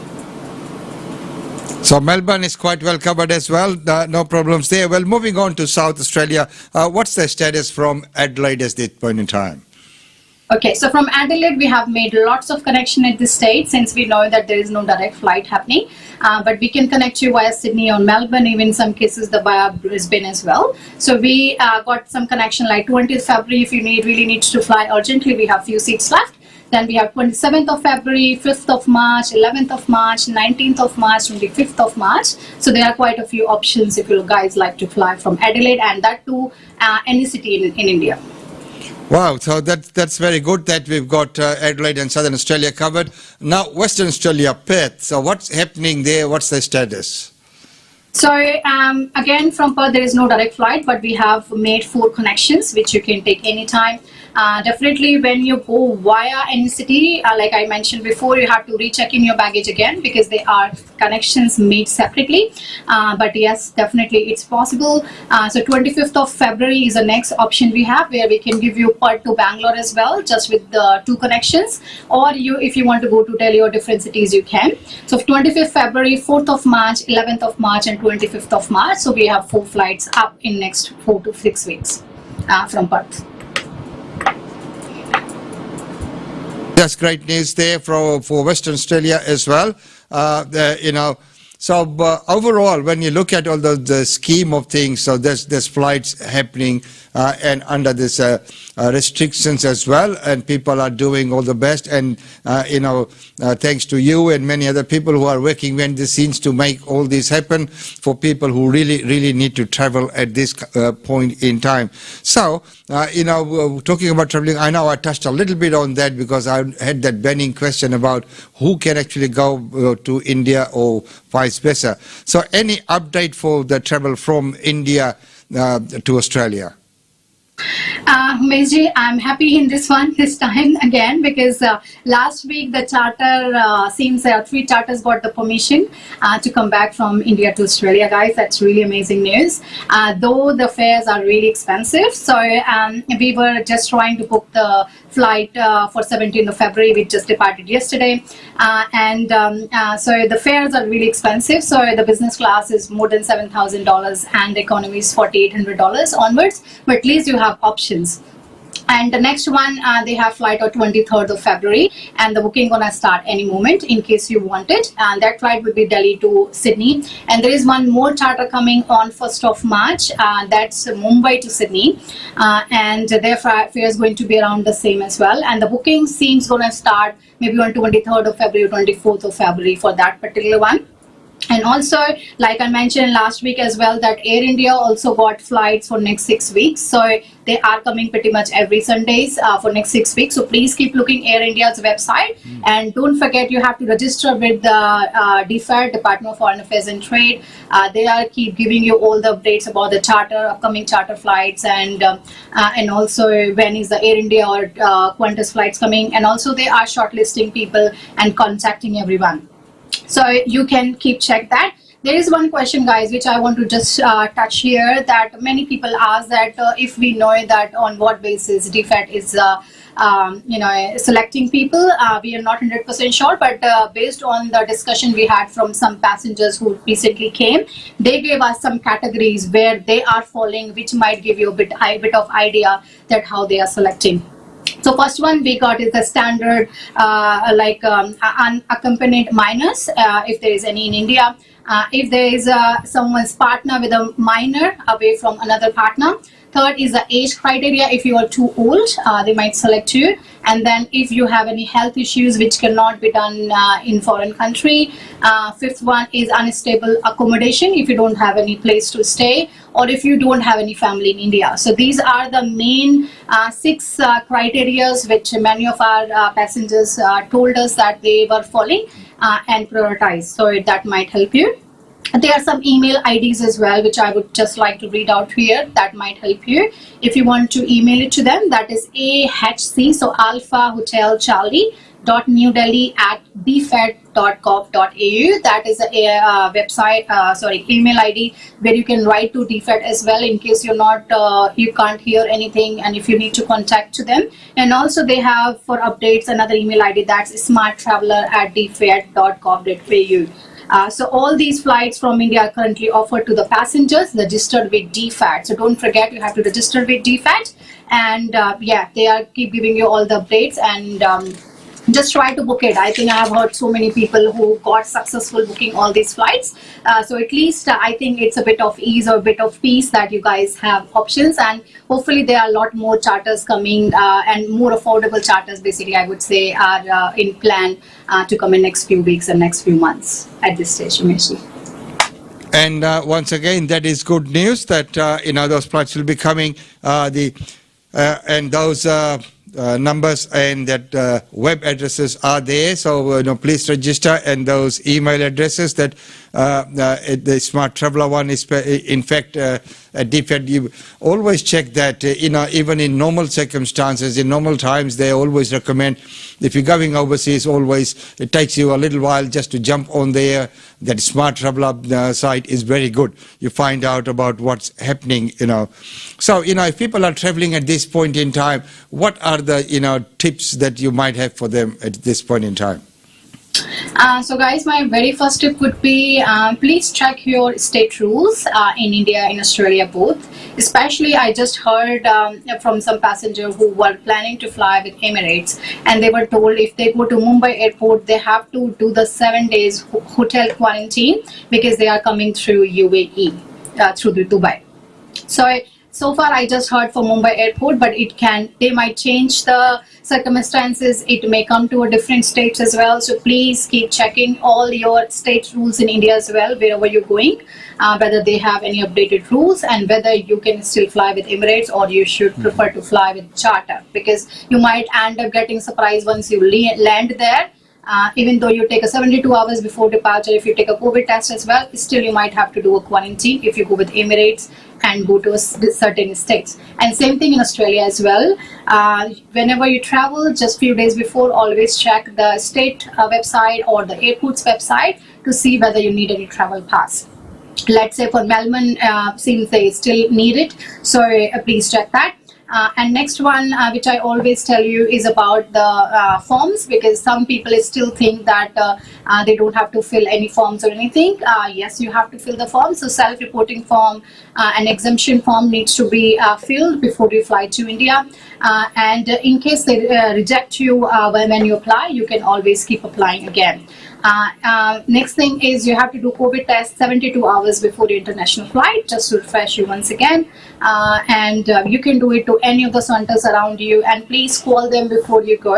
So Melbourne is quite well covered as well, no problems there. Well, moving on to South Australia, what's the status from Adelaide at this point in time? Okay, so from Adelaide, we have made lots of connection at this stage, since we know that there is no direct flight happening. But we can connect you via Sydney or Melbourne, even in some cases via Brisbane as well. So we got some connection like 20th February, if you really need to fly urgently, we have few seats left. Then we have 27th of February, 5th of March, 11th of March, 19th of March, 25th of March. So there are quite a few options if you guys like to fly from Adelaide, and that to any city in India. Wow, so that's very good that we've got Adelaide and Southern Australia covered. Now, Western Australia, Perth. So what's happening there? What's the status? So again, from Perth, there is no direct flight, but we have made 4 connections, which you can take anytime. Definitely when you go via any city, like I mentioned before, you have to recheck in your baggage again, because they are connections made separately. But yes, definitely it's possible. So 25th of February is the next option we have, where we can give you Perth to Bangalore as well, just with the 2 connections. Or if you want to go to Delhi or different cities, you can. So 25th February, 4th of March, 11th of March, and 25th of March. So we have 4 flights up in next 4 to 6 weeks from Perth. That's great news there for Western Australia as well. So overall, when you look at all the scheme of things, so there's flights happening and under this restrictions as well, and people are doing all the best. And thanks to you and many other people who are working behind the scenes to make all this happen for people who really need to travel at this point in time. So talking about traveling, I know I touched a little bit on that because I had that burning question about who can actually go to India or vice versa. So any update for the travel from India to Australia? Mejji, I'm happy in this time again, because last week the charter seems 3 charters got the permission to come back from India to Australia, guys. That's really amazing news. Though the fares are really expensive, so we were just trying to book the flight for 17th of February, which just departed yesterday, so the fares are really expensive. So the business class is more than $7,000 and economy is $4,800 onwards, but at least you have options. And the next one, they have flight on 23rd of February, and the booking gonna start any moment in case you want it. And that flight will be Delhi to Sydney. And there is one more charter coming on 1st of March. That's Mumbai to Sydney, and their fare is going to be around the same as well. And the booking seems gonna start maybe on 23rd of February, 24th of February for that particular one. And also, like I mentioned last week as well, that Air India also got flights for next 6 weeks. So they are coming pretty much every Sundays for next 6 weeks. So please keep looking Air India's website. And don't forget, you have to register with the DFAT, Department of Foreign Affairs and Trade. They are keep giving you all the updates about the charter, upcoming charter flights, and also when is the Air India or Qantas flights coming. And also they are shortlisting people and contacting everyone. So you can keep check that. There is one question, guys, which I want to just touch here, that many people ask that if we know that on what basis DFAT is selecting people. We are not 100% sure, but based on the discussion we had from some passengers who recently came, they gave us some categories where they are falling, which might give you a bit of idea that how they are selecting. So first one we got is the standard unaccompanied minors, if there is any in India. If there is someone's partner with a minor away from another partner. Third is the age criteria. If you are too old, they might select you. And then if you have any health issues which cannot be done in foreign country. Fifth one is unstable accommodation, if you don't have any place to stay, or if you don't have any family in India. So these are the main 6 criteria which many of our passengers told us that they were following and prioritized. So that might help you. There are some email IDs as well, which I would just like to read out here. That might help you. If you want to email it to them, that is AHC, so Alpha Hotel Charlie .newdelhi@dfat.gov.au. That is a website, email ID where you can write to DFAT as well in case you're not, you can't hear anything, and if you need to contact to them. And also they have for updates another email ID, that's smarttraveler@dfat.gov.au. So all these flights from India are currently offered to the passengers registered with DFAT. So don't forget, you have to register with DFAT, and they are keep giving you all the updates, and just try to book it. I think I have heard so many people who got successful booking all these flights. So at least I think it's a bit of ease or a bit of peace that you guys have options, and hopefully there are a lot more charters coming and more affordable charters, basically I would say, are in plan to come in next few weeks and next few months at this stage, Umeshi. And once again, that is good news that those flights will be coming. And those numbers and that web addresses are there, so please register. And those email addresses that the Smart Traveller one is, in fact, at DFAT, you always check that. Even in normal circumstances, in normal times, they always recommend, if you're going overseas, always it takes you a little while just to jump on there. That Smart Traveller site is very good. You find out about what's happening. So if people are traveling at this point in time, what are the tips that you might have for them at this point in time? So guys, my very first tip would be please check your state rules in India and Australia both. Especially I just heard from some passenger who were planning to fly with Emirates, and they were told if they go to Mumbai airport they have to do the 7 days hotel quarantine because they are coming through UAE, through the Dubai. So far I just heard for Mumbai airport, but they might change the circumstances. It may come to a different states as well. So please keep checking all your state rules in India as well, wherever you're going, whether they have any updated rules and whether you can still fly with Emirates or you should prefer to fly with charter, because you might end up getting surprised once you land there. Even though you take a 72 hours before departure, if you take a COVID test as well, still you might have to do a quarantine if you go with Emirates and go to certain states. And same thing in Australia as well. Whenever you travel, just few days before, always check the state website or the airport's website to see whether you need any travel pass. Let's say for Melbourne, since they still need it, so please check that. And next one, which I always tell you, is about the forms, because some people still think that they don't have to fill any forms or anything. Yes, you have to fill the form. So self-reporting form, an exemption form needs to be filled before you fly to India. And in case they reject you when you apply, you can always keep applying again. Next thing is you have to do COVID test 72 hours before your international flight, just to refresh you once again. And you can do it to any of the centers around you, and please call them before you go,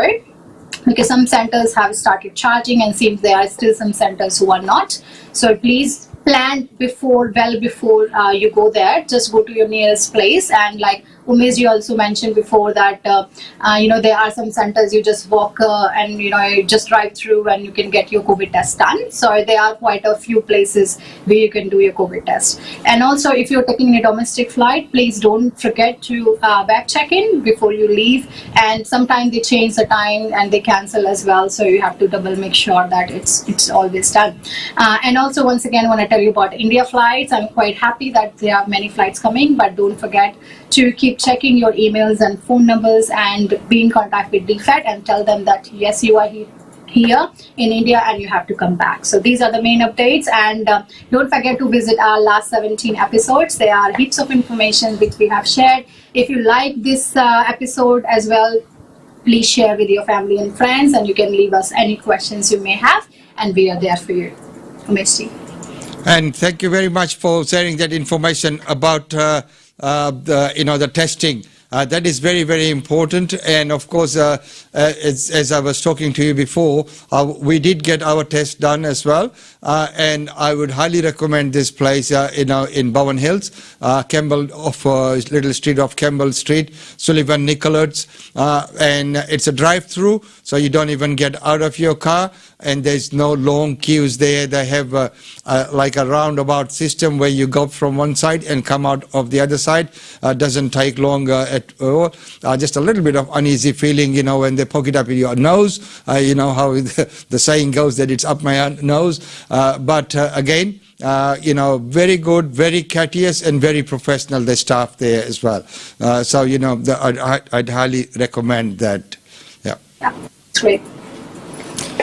because some centers have started charging and seems there are still some centers who are not. So please plan well before you go there. Just go to your nearest place, and like Umesh, you also mentioned before that there are some centers you just walk and you just drive through and you can get your COVID test done. So there are quite a few places where you can do your COVID test. And also, if you're taking a domestic flight, please don't forget to back check in before you leave. And sometimes they change the time and they cancel as well, so you have to double make sure that it's always done. And also, once again, when I tell you about India flights, I'm quite happy that there are many flights coming, but don't forget to keep checking your emails and phone numbers and be in contact with DFAT and tell them that yes, you are here in India and you have to come back. So these are the main updates, and don't forget to visit our last 17 episodes. There are heaps of information which we have shared. If you like this episode as well, please share with your family and friends, and you can leave us any questions you may have, and we are there for you. Umesh. And thank you very much for sharing that information about the testing. That is very, very important. And of course, as I was talking to you before, we did get our test done as well. And I would highly recommend this place in Bowen Hills, Campbell, off little street of Campbell Street, Sullivan Nicollards. And it's a drive-through, so you don't even get out of your car. And there's no long queues there. They have like a roundabout system where you go from one side and come out of the other side. Doesn't take long at all. Just a little bit of uneasy feeling, when they poke it up in your nose. You know how the saying goes that it's up my nose. But again, very good, very courteous, and very professional, the staff there as well. So, I'd highly recommend that. Yeah. Yeah, great.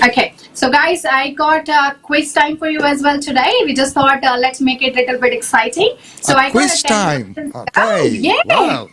Okay. So guys, I got a quiz time for you as well today. We just thought let's make it a little bit exciting. So I quiz time. Okay. Oh, yeah. Wow.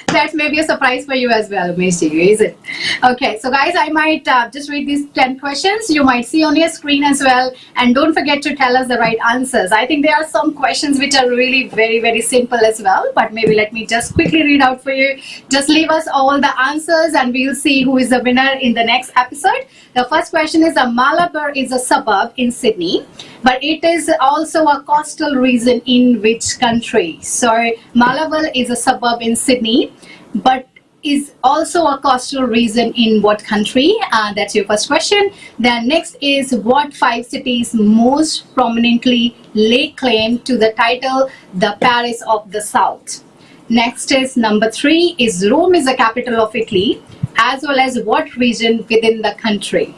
That may be a surprise for you as well, Mr. Is it? Okay, so guys, I might just read these 10 questions. You might see on your screen as well. And don't forget to tell us the right answers. I think there are some questions which are really very, very simple as well. But maybe let me just quickly read out for you. Just leave us all the answers and we'll see who is the winner in the next episode. The first question is, Malabar is a suburb in Sydney, but it is also a coastal region in which country? So Malabar is a suburb in Sydney, but is also a coastal region in what country? That's your first question. Then next is, what 5 cities most prominently lay claim to the title the Paris of the South? Next is number 3 is, Rome is the capital of Italy, as well as what region within the country?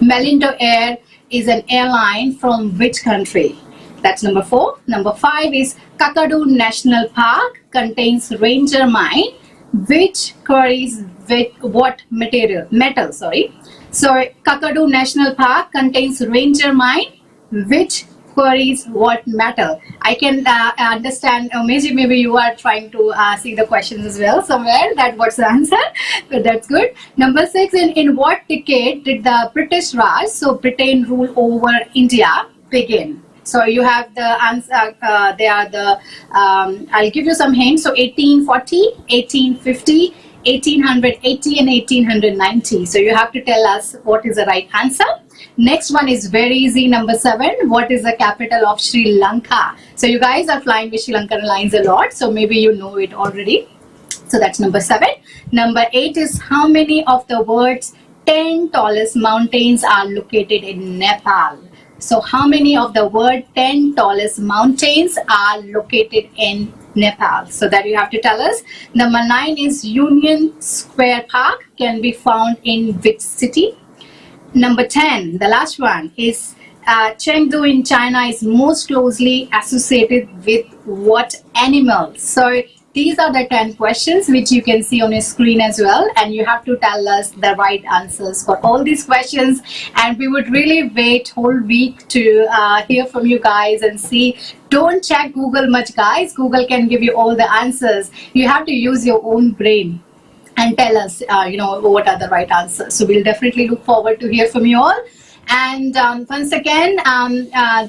Melindo Air is an airline from which country? That's number 4. Number 5 is, Kakadu National Park contains ranger mine which carries with what metal? So Kakadu National Park contains ranger mine, which queries what matter. I can understand, maybe you are trying to see the questions as well somewhere, that what's the answer, but that's good. Number 6, in what decade did the British Raj, so Britain rule over India, begin? So you have the answer, they are the, I'll give you some hints. So 1840, 1850, 1880 and 1890. So you have to tell us what is the right answer. Next one is very easy, number 7. What is the capital of Sri Lanka? So you guys are flying with Sri Lankan Airlines a lot, so maybe you know it already. So that's number 7. Number 8 is how many of the world's 10 tallest mountains are located in Nepal? So how many of the world's 10 tallest mountains are located in Nepal? So that you have to tell us. Number 9 is Union Square Park can be found in which city? Number 10, the last one is Chengdu in China is most closely associated with what animal? So these are the 10 questions which you can see on your screen as well, and you have to tell us the right answers for all these questions. And we would really wait whole week to hear from you guys and see. Don't check Google much, guys. Google can give you all the answers. You have to use your own brain and tell us, what are the right answers. So we'll definitely look forward to hear from you all. And once again,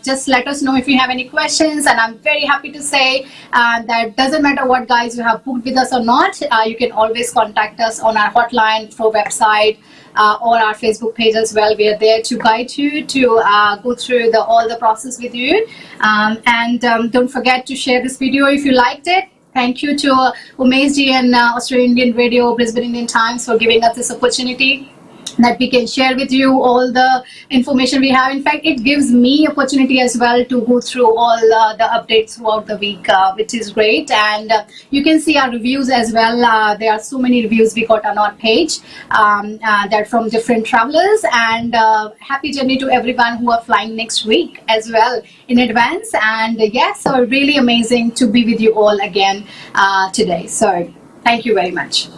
just let us know if you have any questions. And I'm very happy to say that doesn't matter what guys you have booked with us or not, you can always contact us on our hotline, through website, or our Facebook page as well. We are there to guide you, to go through all the process with you. And don't forget to share this video if you liked it. Thank you to Umesh ji and Australian Indian Radio, Brisbane Indian Times for giving us this opportunity that we can share with you all the information we have. In fact, it gives me opportunity as well to go through all the updates throughout the week, which is great. And you can see our reviews as well. There are so many reviews we got on our page that from different travelers. And happy journey to everyone who are flying next week as well in advance. And yes, so really amazing to be with you all again today. So thank you very much.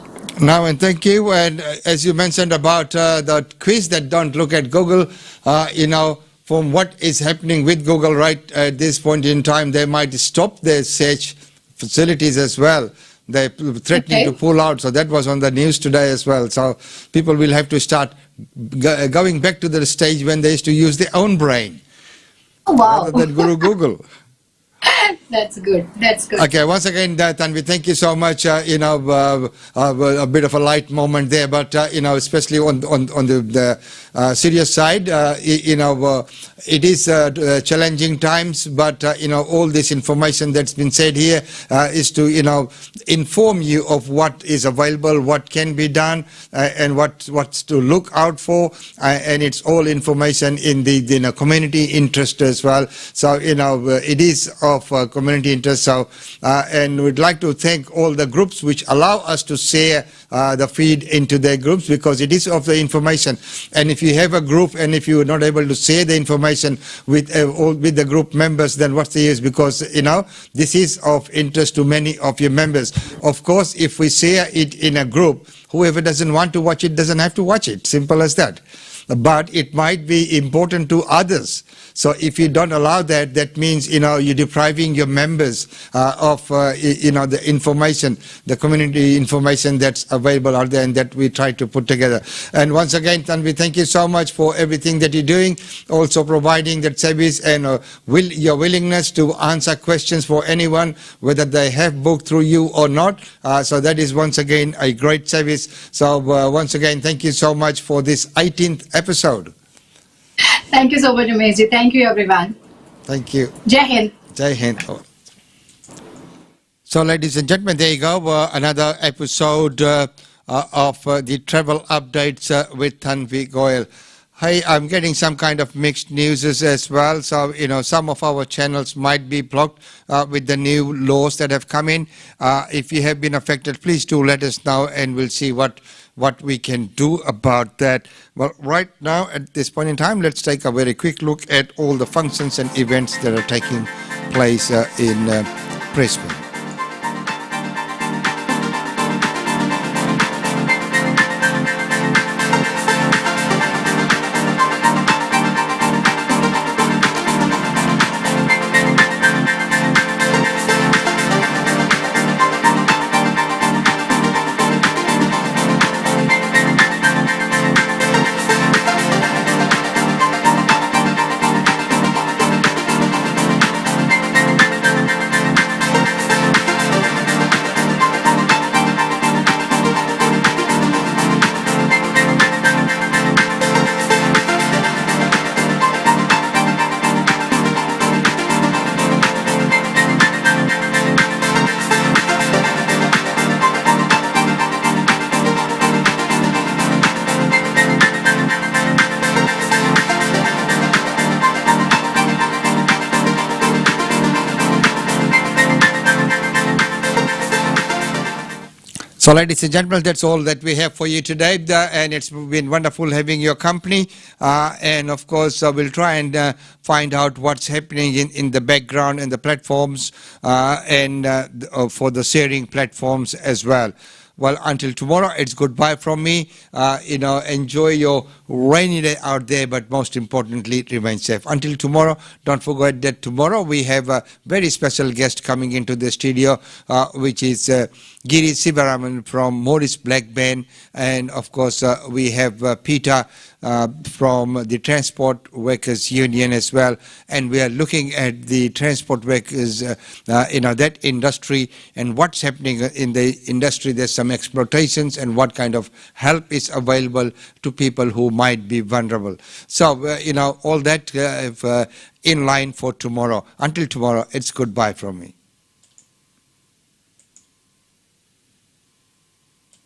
Now, and thank you. And as you mentioned about the quiz that don't look at Google, from what is happening with Google right at this point in time, they might stop their search facilities as well. They're threatening to pull out. So that was on the news today as well. So people will have to start going back to the stage when they used to use their own brain. Oh, wow. Rather than Google. That's good. That's good. Okay, once again, Tanvi, thank you so much. A bit of a light moment there, but especially on the serious side, it is challenging times. But all this information that's been said here is to inform you of what is available, what can be done, and what's to look out for, and it's all information in the community interest as well. So it is of community interest. So and we'd like to thank all the groups which allow us to share the feed into their groups, because it is of the information. And if you have a group and if you're not able to share the information with the group members, then what's the use? Because this is of interest to many of your members. Of course, if we share it in a group, whoever doesn't want to watch it doesn't have to watch it. Simple as that. But it might be important to others. So if you don't allow that, that means you're depriving your members of the information, the community information that's available out there, and that we try to put together. And once again, Tanvi, thank you so much for everything that you're doing, also providing that service and your willingness to answer questions for anyone, whether they have booked through you or not. So that is once again a great service. So once again, thank you so much for this 18th episode. Thank you so much, Umesh. Thank you, everyone. Thank you. Jai Hind. Jai Hind. So, ladies and gentlemen, there you go. Another episode of the travel updates with Tanvi Goel. Hey, I'm getting some kind of mixed news as well. So, some of our channels might be blocked with the new laws that have come in. If you have been affected, please do let us know, and we'll see what we can do about that. Well, right now, at this point in time, let's take a very quick look at all the functions and events that are taking place in Brisbane. So, ladies and gentlemen, that's all that we have for you today, and it's been wonderful having your company. And of course, we'll try and find out what's happening in the background and the platforms, and for the sharing platforms as well. Well, until tomorrow, it's goodbye from me. Enjoy your rainy day out there, but most importantly, remain safe. Until tomorrow, don't forget that tomorrow we have a very special guest coming into the studio, which is Giri Sivaraman from Morris Black Band, and of course we have Peter from the Transport Workers Union as well, and we are looking at the transport workers, that industry and what's happening in the industry. There's some exploitations and what kind of help is available to people who might be vulnerable. So, all that in line for tomorrow. Until tomorrow, it's goodbye from me.